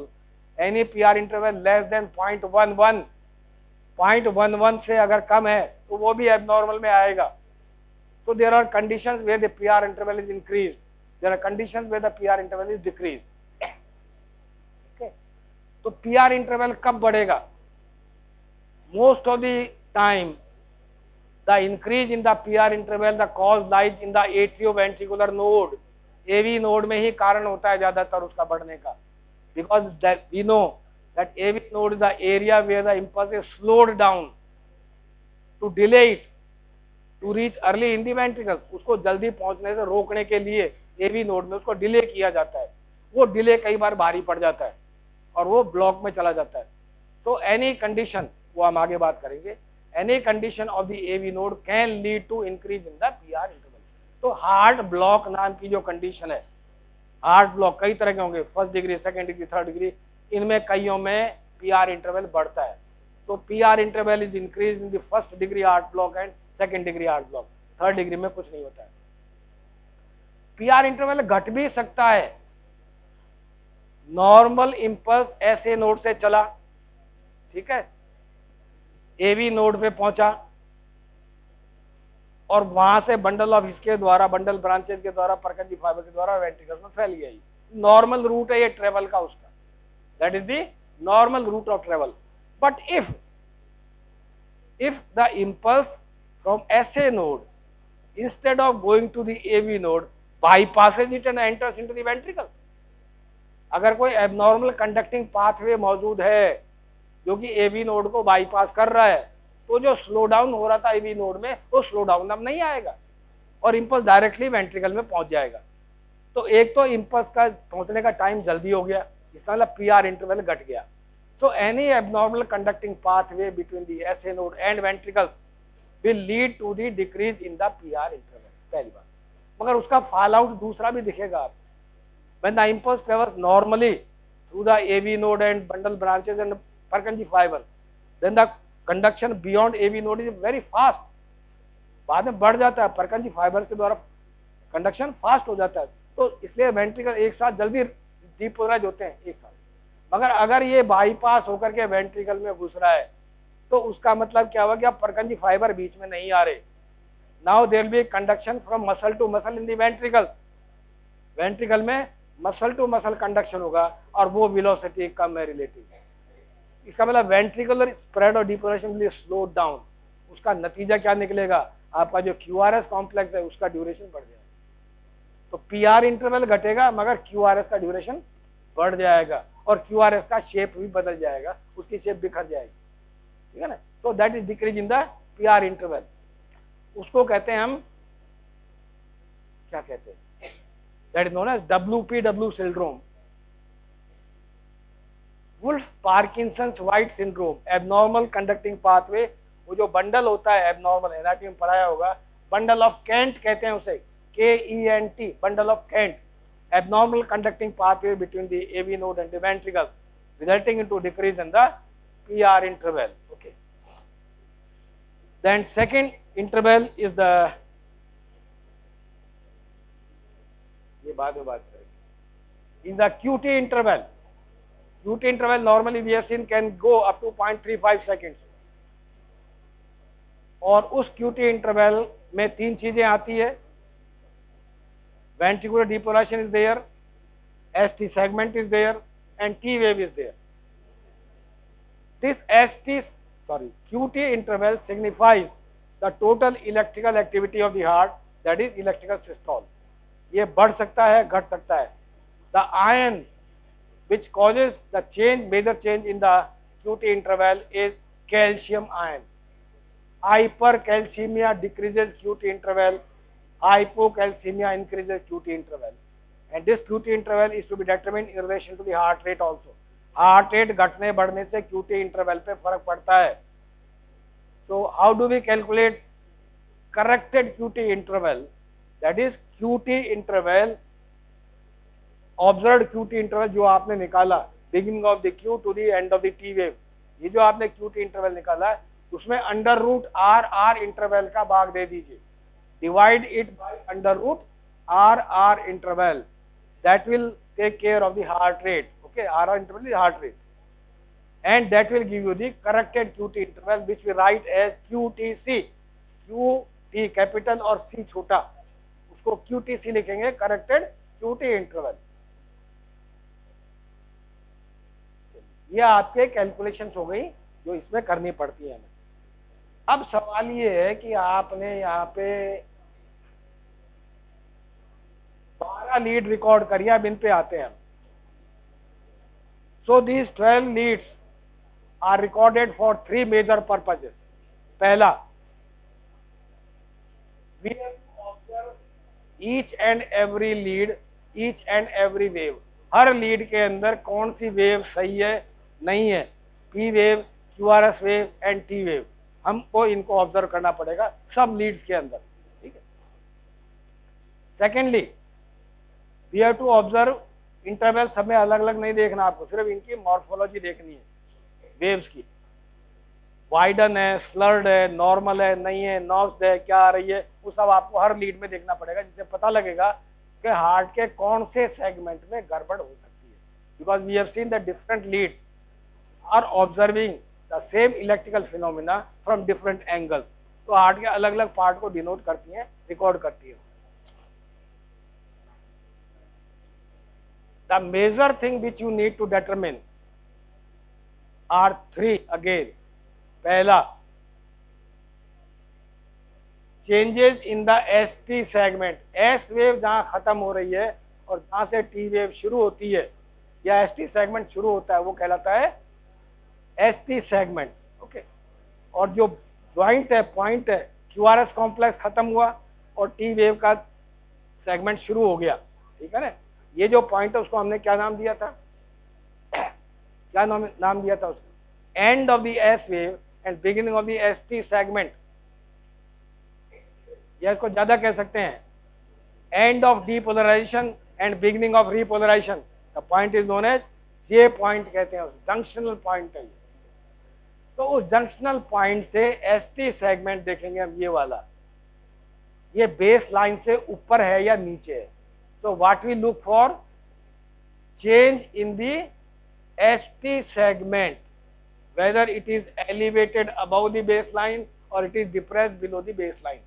Any PR interval less than 0.11, 0.11 से अगर कम है तो वो भी abnormal में आएगा। So there are conditions where the PR interval is increased. There are conditions where the PR interval is decreased. Okay. तो PR interval कब बढ़ेगा? Most of the time, the increase in the PR interval, the cause lies in the atrioventricular node. AV node में ही कारण होता है ज्यादातर उसका बढ़ने का, because we know that AV node is the area where the impulse is slowed down to delay it to reach early in the ventricles. उसको जल्दी पहुंचने से रोकने के लिए AV नोड में उसको डिले किया जाता है। वो डिले कई बार भारी पड़ जाता है और वो ब्लॉक में चला जाता है। तो एनी कंडीशन, वो हम आगे बात करेंगे, any condition of the AV node can lead to increase in the PR interval. तो हार्ट ब्लॉक नाम की जो कंडीशन है, हार्ट ब्लॉक कई तरह के होंगे, first degree, second degree, third degree, इनमें कईयों में PR इंटरवल बढ़ता है। तो PR interval is increase in the first degree heart block and second degree heart block. Third degree में कुछ नहीं होता है। PR इंटरवल घट भी सकता है। नॉर्मल इंपल्स ऐसे नोड से चला, ठीक है, AV नोड पे पहुंचा और वहां से बंडल ऑफ इसके द्वारा, बंडल ब्रांचेज के द्वारा, परकंजी फाइबर के द्वारा वेंट्रिकल्स में फैल गया। नॉर्मल रूट है ये ट्रेवल का उसका, that is the normal route of travel. But if the impulse from SA node instead of going to the AV node bypasses it and enters into the ventricle, अगर कोई abnormal conducting pathway मौजूद है जो कि AV node को bypass कर रहा है, तो जो स्लो डाउन हो रहा था AV नोड में, वो स्लो डाउन अब नहीं आएगा और इंपल्स डायरेक्टली वेंट्रिकल में पहुंच जाएगा। तो एक तो इंपल्स का पहुंचने का टाइम जल्दी हो गया, इसका मतलब PR इंटरवल घट गया। So any abnormal conducting pathway between the SA node and ventricles will lead to the decrease in the PR interval, पहली बात। मगर उसका फॉल आउट दूसरा भी दिखेगा आप। When the impulse travels normally through the AV node and bundle branches and Purkinje fiber, then the conduction beyond AV node is very fast. बाद में बढ़ जाता है, Purkinje फाइबर के द्वारा कंडक्शन फास्ट हो जाता है। तो इसलिए वेंट्रिकल एक साथ जल्दी डीपोलराइज होते हैं एक साथ। मगर अगर ये बाईपास होकर के वेंट्रिकल में घुस रहा है तो उसका मतलब क्या हुआ कि अब Purkinje फाइबर बीच में नहीं आ रहे। Now there will be conduction from muscle to muscle in the ventricle. Ventricle में मसल टू मसल कंडक्शन होगा और वो वेलोसिटी कम है रिलेटिव। इसका मतलब वेंट्रिकुलर स्प्रेड और डिपोलेशन विल स्लो डाउन। उसका नतीजा क्या निकलेगा, आपका जो QRS कॉम्प्लेक्स है उसका ड्यूरेशन बढ़ जाएगा। तो PR इंटरवल घटेगा मगर QRS का ड्यूरेशन बढ़ जाएगा और QRS का शेप भी बदल जाएगा, उसकी शेप बिखर जाएगी, ठीक है ना। तो that is decrease in the PR interval. उसको कहते हैं हम, क्या कहते हैं, that is known as WPW syndrome, Wolff Parkinson's White syndrome. Abnormal conducting pathway, वो जो बंडल होता है एबनॉर्मल, एनाटॉमी में पढ़ाया होगा, बंडल ऑफ केंट कहते हैं उसे, KENT, bundle of Kent, abnormal conducting pathway between the AV node and the ventricles, resulting into decrease in the PR interval. Okay. Then second interval is the, ये बाद में बात करेंगे, is the QT interval. QT interval normally we have seen can go up to 0.35 seconds. और उस QT interval में 3 चीजें आती है, ventricular depolarization is there, ST segment is there, and T wave is there. This QT interval signifies the total electrical activity of the heart, that is electrical systole. ये बढ़ सकता है, घट सकता है. The ion which causes the major change in the QT interval is calcium ion. Hypercalcemia decreases QT interval, hypocalcemia increases QT interval, and this QT interval is to be determined in relation to the heart rate also. Heart rate घटने बढ़ने से QT interval पे फर्क पड़ता है. So how do we calculate corrected QT interval? That is QT interval, observed QT interval जो आपने निकाला beginning of the Q to the end of the T wave, ये जो आपने QT इंटरवल निकाला है उसमें अंडर रूट R इंटरवल का भाग दे दीजिए. Divide it by under root R interval. That will take care of the heart rate. Okay, R interval is heart rate, and that will give you the corrected QT interval, which we write as QTC. QT capital और C छोटा, उसको QTC लिखेंगे, corrected QT interval. ये आपके calculations हो गई जो इसमें करनी पड़ती है हमें. अब सवाल ये है कि आपने यहाँ पे 12 लीड रिकॉर्ड करी, अब इन पे आते हैं. So these 12 leads are recorded for 3 major purposes. पहला, we have to observe each and every lead, each and every wave. Her lead के अंदर कौन सी वेव सही है नहीं है, P wave, QRS wave and T wave, हमको इनको ऑब्जर्व करना पड़ेगा सब लीड्स के अंदर. ठीक है. Secondly, we have to observe interval, सब में अलग अलग नहीं देखना आपको, सिर्फ इनकी मॉर्फोलॉजी देखनी है वेव्स की. वाइडन है, स्लर्ड है, नॉर्मल है, नहीं है, नॉक्स्ड है, क्या आ रही है, वो सब आपको हर लीड में देखना पड़ेगा, जिससे पता लगेगा कि हार्ट के कौन से सेगमेंट में गड़बड़ हो सकती है. Because we have seen the different lead are observing the same electrical phenomena from different angles. तो हार्ट के अलग अलग पार्ट को डिनोट करती हैं, रिकॉर्ड करती है. The major thing which you need to determine are 3 again. पहला, changes in the ST segment. S wave जहां खत्म हो रही है और जहां से T wave शुरू होती है या ST segment शुरू होता है वो कहलाता है ST segment. ओके. और जो ज्वाइंट है, पॉइंट है, QRS कॉम्प्लेक्स खत्म हुआ और T wave का सेगमेंट शुरू हो गया. ठीक है ना. ये जो पॉइंट है उसको हमने क्या नाम दिया था, क्या नाम दिया था उसको, end of the S wave end beginning of the ST segment, या इसको ज्यादा कह सकते हैं end of depolarization end beginning of repolarization. The point is known as J point कहते हैं, जंक्शनल पॉइंट है. तो उस जंक्शनल पॉइंट से ST सेगमेंट देखेंगे हम, ये वाला, ये बेस लाइन से ऊपर है या नीचे है. So what we look for, change in the ST segment, whether it is elevated above the baseline or it is depressed below the baseline.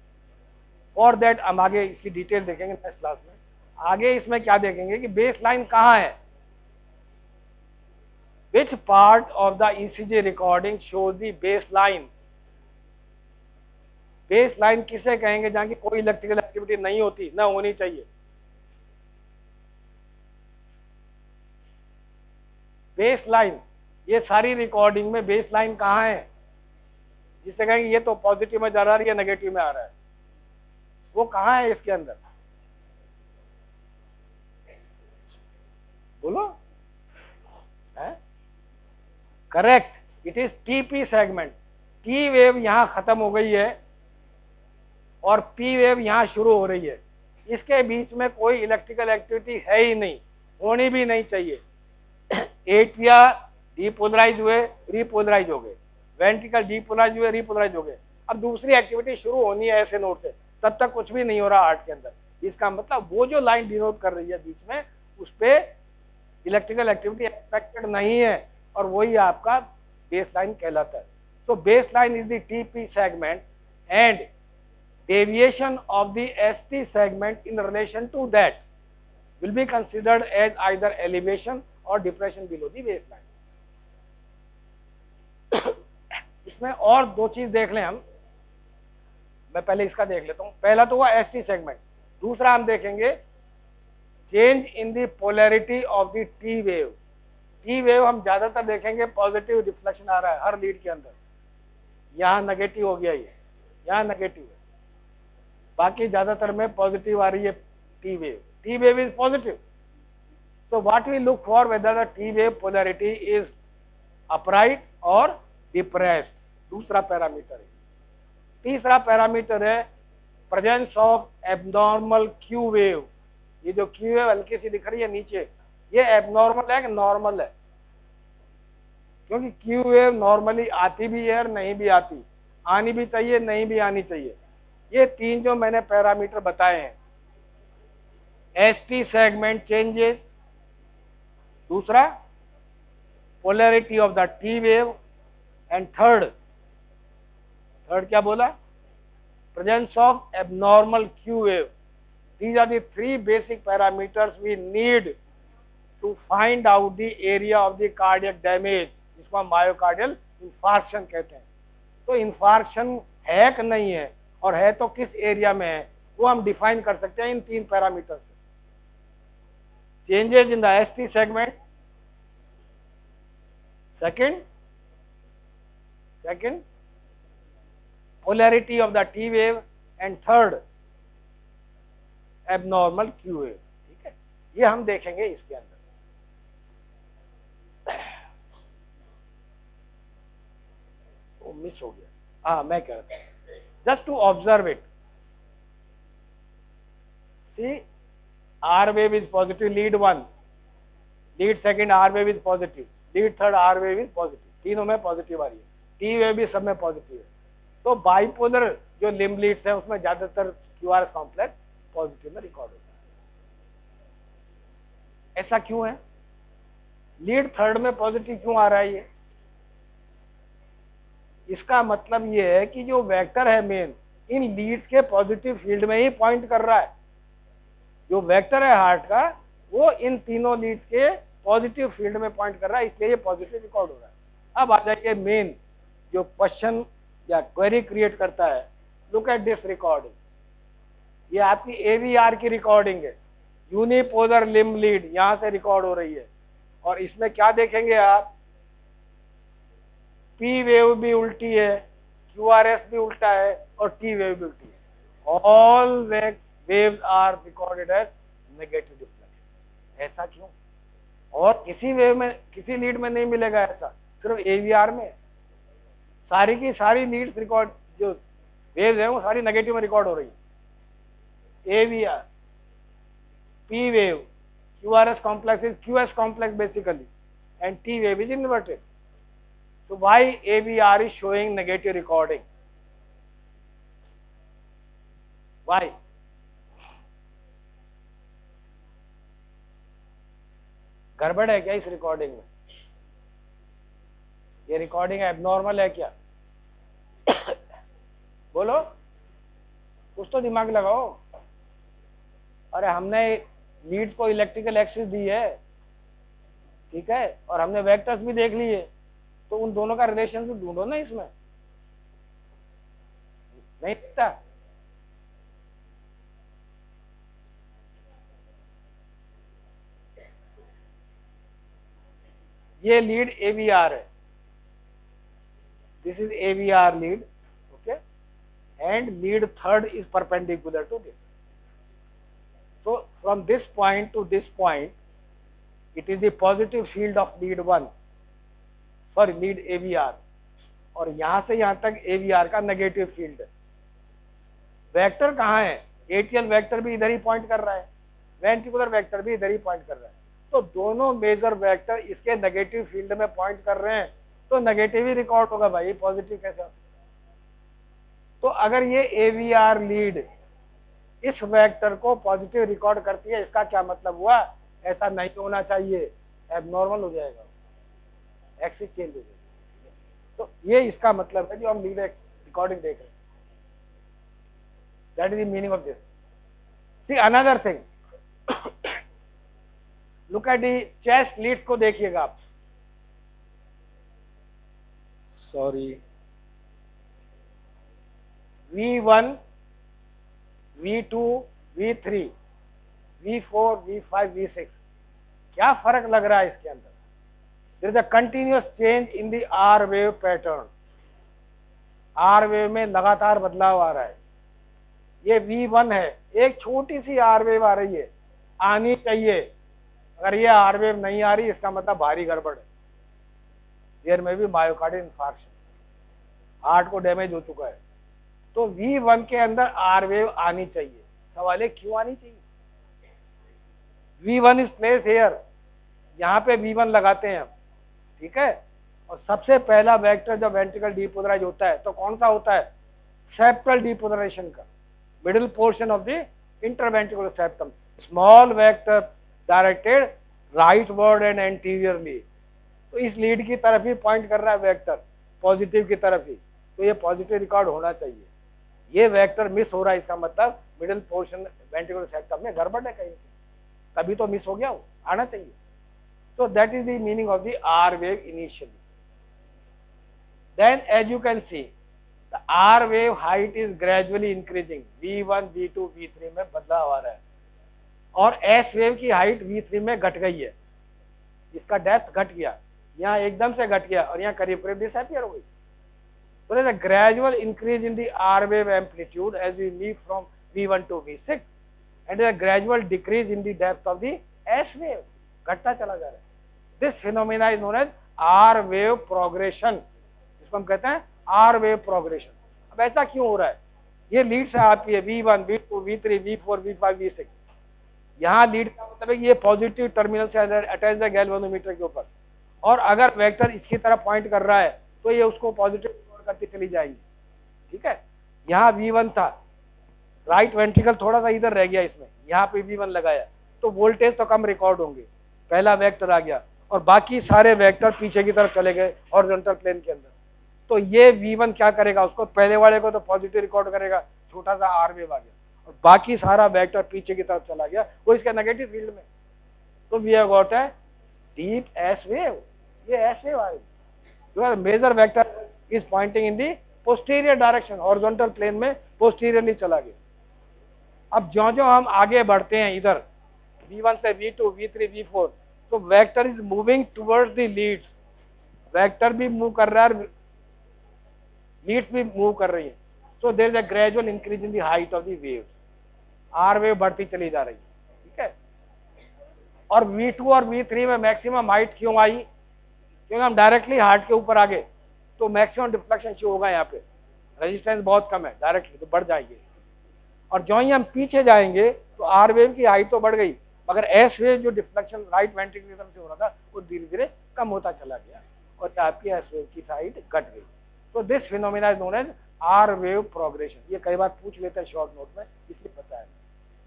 For that हम आगे इसकी डिटेल देखेंगे नेक्स्ट क्लास में. आगे इसमें क्या देखेंगे कि बेसलाइन कहाँ है, which part of the ECG recording shows the baseline. Baseline किसे कहेंगे जहाँ की कोई इलेक्ट्रिकल एक्टिविटी नहीं होती, ना होनी चाहिए. बेसलाइन, ये सारी रिकॉर्डिंग में बेसलाइन कहाँ है, जिससे कहेंगे ये तो पॉजिटिव में जा रहा है या नेगेटिव में आ रहा है, वो कहाँ है इसके अंदर, बोलो. है correct, it is TP segment. T wave यहाँ खत्म हो गई है और P वेव यहाँ शुरू हो रही है. इसके बीच में कोई इलेक्ट्रिकल एक्टिविटी है ही नहीं, होनी भी नहीं चाहिए. एट्रिया डीपोलराइज हुए, रीपोलराइज हो गए, वेंट्रिकल डीपोलराइज हुए, रीपोलराइज हो गए. अब दूसरी एक्टिविटी शुरू होनी है ऐसे नोट से, तब तक कुछ भी नहीं हो रहा हार्ट के अंदर. इसका मतलब वो जो लाइन डिनोट कर रही है बीच में, उस पे इलेक्ट्रिकल एक्टिविटी एक्सपेक्टेड नहीं है, और वही आपका बेस लाइन कहलाता है. So base line is the TP segment and deviation of the ST segment in relation to that will be considered as either elevation or depression below the baseline. इसमें और दो चीज देख लें हम, मैं पहले इसका देख लेता हूं। पहला तो हुआ ST सेगमेंट, दूसरा हम देखेंगे change in the polarity of the T wave. T wave हम ज्यादातर देखेंगे पॉजिटिव रिफ्लेक्शन आ रहा है हर लीड के अंदर, यहाँ नेगेटिव हो गया, ये यहाँ नेगेटिव है, बाकी ज्यादातर में पॉजिटिव आ रही है T wave. T wave is positive, so what we look for whether the T wave polarity is upright or depressed, दूसरा पैरामीटर है। तीसरा पैरामीटर है presence of abnormal Q wave. ये जो Q वेव हल्की सी दिख रही है नीचे, ये एबनॉर्मल है कि नॉर्मल है? क्योंकि Q वेव नॉर्मली आती भी है और नहीं भी आती, आनी भी चाहिए नहीं भी आनी चाहिए। ये तीन जो मैंने पैरामीटर बताए हैं, ST सेगमेंट चेंजेस, दूसरा polarity of the T wave, and third क्या बोला? Presence of abnormal Q wave. These are the three basic parameters we need to find out the area of the cardiac damage, जिसको हम myocardial infarction कहते हैं। तो infarction है कि नहीं है, और है तो किस एरिया में है, वो हम डिफाइन कर सकते हैं इन तीन पैरामीटर से। Changes in the ST segment, second polarity of the T wave, and third abnormal Q wave। ठीक है, ये हम देखेंगे इसके अंदर। वो मिस हो गया, हाँ मैं कह रहा था, just to observe it. See, R wave is positive, lead 1, lead 2 R wave is positive, lead 3 R wave is positive, तीनों में पॉजिटिव आ रही है, टी वेव भी सब में पॉजिटिव है। तो बाइपोलर जो लिम्ब लीड्स है उसमें ज्यादातर QRS कॉम्प्लेक्स पॉजिटिव में रिकॉर्ड होता है। ऐसा क्यों है? लीड 3 में पॉजिटिव क्यों आ रहा है ये? इसका मतलब ये है कि जो वेक्टर है मेन, इन लीड्स के पॉजिटिव फील्ड में ही पॉइंट कर रहा है। जो वेक्टर है हार्ट का, वो इन तीनों लीड्स के पॉजिटिव फील्ड में पॉइंट कर रहा है, इसलिए ये पॉजिटिव रिकॉर्ड हो रहा है। अब आ जाइए मेन जो क्वेश्चन या क्वेरी क्रिएट करता है। लुक एट दिस रिकॉर्डिंग, ये आपकी AVR की रिकॉर्डिंग है, यूनिपोलर लिम्ब लीड यहां से रिकॉर्ड हो रही है। और इसमें क्या देखेंगे आप? P वेव भी उल्टी है, QRS भी उल्टा है, और T वेव भी उल्टी है। All waves are recorded as negative deflection. ऐसा क्यों? और किसी वेव में, किसी लीड में नहीं मिलेगा ऐसा, सिर्फ AVR में। सारी की सारी लीड्स रिकॉर्ड, जो वेव्स है वो सारी नेगेटिव में रिकॉर्ड हो रही है। AVR, P wave, QRS complex is QS complex basically, and T wave is inverted. So why AVR is showing negative recording? Why? गड़बड़ है क्या इस रिकॉर्डिंग में? ये रिकॉर्डिंग एबनॉर्मल है क्या? बोलो, कुछ तो दिमाग लगाओ। अरे हमने लीड्स को इलेक्ट्रिकल एक्सिस दी है, ठीक है, और हमने वेक्टर्स भी देख लिए, तो उन दोनों का रिलेशन भी ढूंढो ना इसमें। नहीं दिखता? ये लीड AVR है, this is AVR lead, okay, and lead 3 is perpendicular to this. So from this point to this point, it is the positive field of lead 1, sorry lead AVR, और यहां से यहां तक AVR का negative field है। Vector कहाँ है? ATL vector भी इधर ही पॉइंट कर रहा है, वेंट्रिकुलर वेक्टर भी इधर ही पॉइंट कर रहा है। तो दोनों मेजर वेक्टर इसके नेगेटिव फील्ड में पॉइंट कर रहे हैं, तो नेगेटिव ही रिकॉर्ड होगा भाई, पॉजिटिव कैसा? तो अगर ये AVR लीड इस वेक्टर को पॉजिटिव रिकॉर्ड करती है, इसका क्या मतलब हुआ? ऐसा नहीं होना चाहिए, एबनॉर्मल हो जाएगा, एक्सिस चेंज हो जाएगा। तो ये इसका मतलब है जो हम लीड रिकॉर्डिंग देख रहे हैं। That is the meaning of this. See another thing, look at the chest leads को देखिएगा आप. Sorry, V1, V2, V3, V4, V5, V6, क्या फर्क लग रहा है इसके अंदर? There is a continuous change in the R wave pattern. R wave में लगातार बदलाव आ रहा है. ये V1 है, एक छोटी सी आर वेव आ रही है, आनी चाहिए. अगर ये आर वेव नहीं आ रही, इसका मतलब भारी गड़बड़ है. देयर में भी मायोकार्डियल इंफार्क्शन, हार्ट को डैमेज हो चुका है. तो V1 के अंदर आर वेव आनी चाहिए. सवाल है क्यों आनी चाहिए? V1 इज प्लेस हेयर, यहाँ पे V1 लगाते हैं हम, ठीक है. और सबसे पहला वेक्टर जब वेंट्रिकल डीपोलराइज होता है तो कौन सा होता है? सेप्टल डीपोलराइजेशन का, middle portion of the interventricular septum. Small vector directed rightward and anteriorly. तो इस लीड की तरफ ही पॉइंट कर रहा है वेक्टर, पॉजिटिव की तरफ ही. तो ये पॉजिटिव रिकॉर्ड होना चाहिए. ये वेक्टर मिस हो रहा है, इसका मतलब मिडिल पोर्शन वेंट्रिकुलर सेप्टम में गड़बड़ है कहीं, तभी तो मिस हो गया, वो आना चाहिए. So that is the meaning of the R wave initially. Then as you can see, the R wave height is gradually increasing. V1, V2, V3 में बदलाव आ रहा है और S wave की हाइट V3 में घट गई है. इसका डेप्थ घट गया, यहाँ एकदम से घट गया और यहाँ करीब करीब डिसअपियर हो गई. So there is a gradual increase in the R wave amplitude as we move from V1 to V6, and there is a gradual decrease in the depth of the S wave. घटता चला जा रहा है. This phenomena is known as R wave progression. इसको हम कहते हैं are wave progression. अब ऐसा क्यों हो रहा है? ये लीड से आपकी है V1, V2, V3, V4, V5, V6. यहाँ लीड का मतलब है कि ये पॉजिटिव टर्मिनल से अटैच है गैल्वेनोमीटर के ऊपर, और अगर वेक्टर इसकी तरफ पॉइंट कर रहा है तो ये उसको पॉजिटिव करती चली जाएगी. ठीक है. यहाँ V1 था, राइट वेंट्रिकल थोड़ा सा इधर रह गया, इसमें यहाँ पे V1 लगाया तो वोल्टेज तो कम रिकॉर्ड होंगे. पहला वेक्टर आ गया और बाकी सारे वेक्टर पीछे की तरफ चले गए हॉरिजॉन्टल प्लेन के अंदर. तो ये V1 क्या करेगा? उसको पहले वाले को तो पॉजिटिव रिकॉर्ड करेगा, छोटा सा आर वेव आ गया, और बाकी सारा वेक्टर पीछे की तरफ चला गया, वो इसके नेगेटिव फील्ड में. तो वी हैव गॉट है डीप एस वेव. ये एस वेव आ रही, major vector is pointing in the posterior direction, horizontal plane में पोस्टीरियरली चला गया. अब जो हम आगे बढ़ते हैं इधर V1 से V2, V3, V4, तो vector is moving towards the leads. Vector भी मूव कर रहा है, लीड्स भी मूव कर रही है. So there is a gradual increase in the height of the waves. R wave बढ़ती चली जा रही है. ठीक है. और V2 और V3 में मैक्सिमम हाइट क्यों आई? क्योंकि हम डायरेक्टली हार्ट के ऊपर आ गए, तो मैक्सिमम डिफ्लेक्शन शो होगा. यहाँ पे रेजिस्टेंस बहुत कम है, डायरेक्टली तो बढ़ जाएंगे. और जो ही हम पीछे जाएंगे तो आर वेव की हाइट तो बढ़ गई, मगर एस वेव जो डिफ्लेक्शन राइट वेंट्रिकल की तरफ से हो रहा था वो धीरे धीरे कम होता चला गया और आपकी एस वेव की हाइट घट गई. तो this phenomena is known as R wave progression. ये कई बार पूछ लेते हैं शॉर्ट नोट में, इसलिए पता है.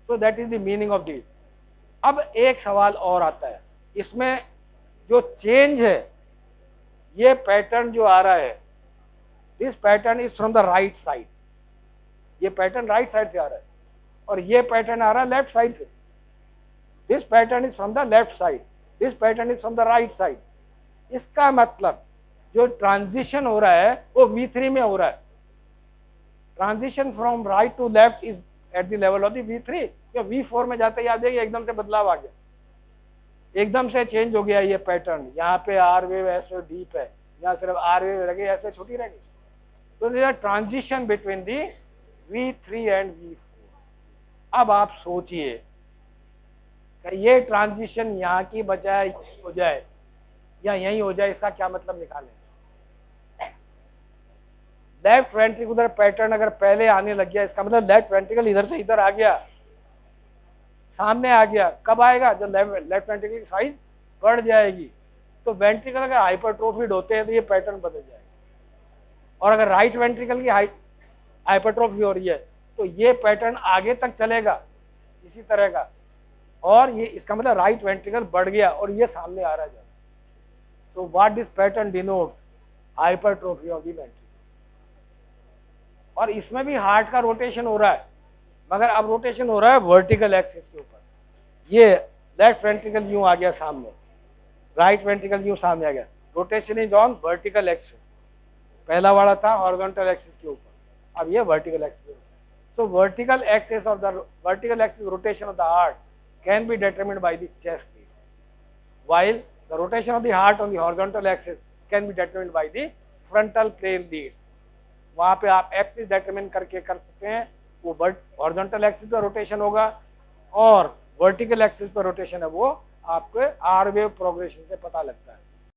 तो that is the meaning of this. अब एक सवाल और आता है, इसमें जो चेंज है, ये पैटर्न जो आ रहा है, this pattern is from the right side. ये पैटर्न राइट साइड से आ रहा है और ये पैटर्न आ रहा है लेफ्ट साइड से. This pattern is from the left side, this pattern is from the right side. इसका मतलब जो ट्रांजिशन हो रहा है वो V3 में हो रहा है. Transition from right to left is at the level of the V3. जो V4 में जाते ही आप देखिए एकदम से बदलाव आ गया, एकदम से चेंज हो गया ये पैटर्न. यहाँ पे आर वेव ऐसे डीप है, यहाँ सिर्फ आर वेव रह गई, ऐसे छोटी रह गई. तो this is transition between the V3 and V4. अब आप सोचिए कि ये ट्रांजिशन यहाँ की बजाय हो जाए या यहीं हो जाए, इसका क्या मतलब निकालें? लेफ्ट वेंट्रिकुलर पैटर्न अगर पहले आने लग गया, इसका मतलब लेफ्ट वेंट्रिकल इधर से इधर आ गया, सामने आ गया. कब आएगा? जब लेफ्ट वेंट्रिकल की साइज बढ़ जाएगी. तो वेंट्रिकल अगर हाइपरट्रोफिड होते हैं तो ये पैटर्न बदल जाएगा. और अगर राइट वेंट्रिकल की हाइपरट्रोफी हो रही है तो ये पैटर्न आगे तक चलेगा इसी तरह का, और ये इसका मतलब राइट वेंट्रिकल बढ़ गया और ये सामने आ रहा है. तो what this pattern denote? Hypertrophy of the ventricle. और इसमें भी हार्ट का रोटेशन हो रहा है. मगर अब रोटेशन हो रहा है वर्टिकल एक्सिस के ऊपर। ये लेफ्ट वेंट्रिकल यूं आ गया सामने, राइट वेंट्रिकल यूं सामने आ गया। Rotation is on vertical axis. पहला वाला था हॉरिजॉन्टल एक्सिस के ऊपर, अब ये vertical axis. So vertical axis rotation of the heart can be determined by the chest lead, while the rotation of the heart on the horizontal axis can be determined by the frontal plane lead. वहाँ पे आप axis determine करके कर सकते हैं, वो horizontal axis पर rotation होगा और वर्टिकल एक्सिस पर रोटेशन है वो आपके आर वेव प्रोग्रेशन से पता लगता है।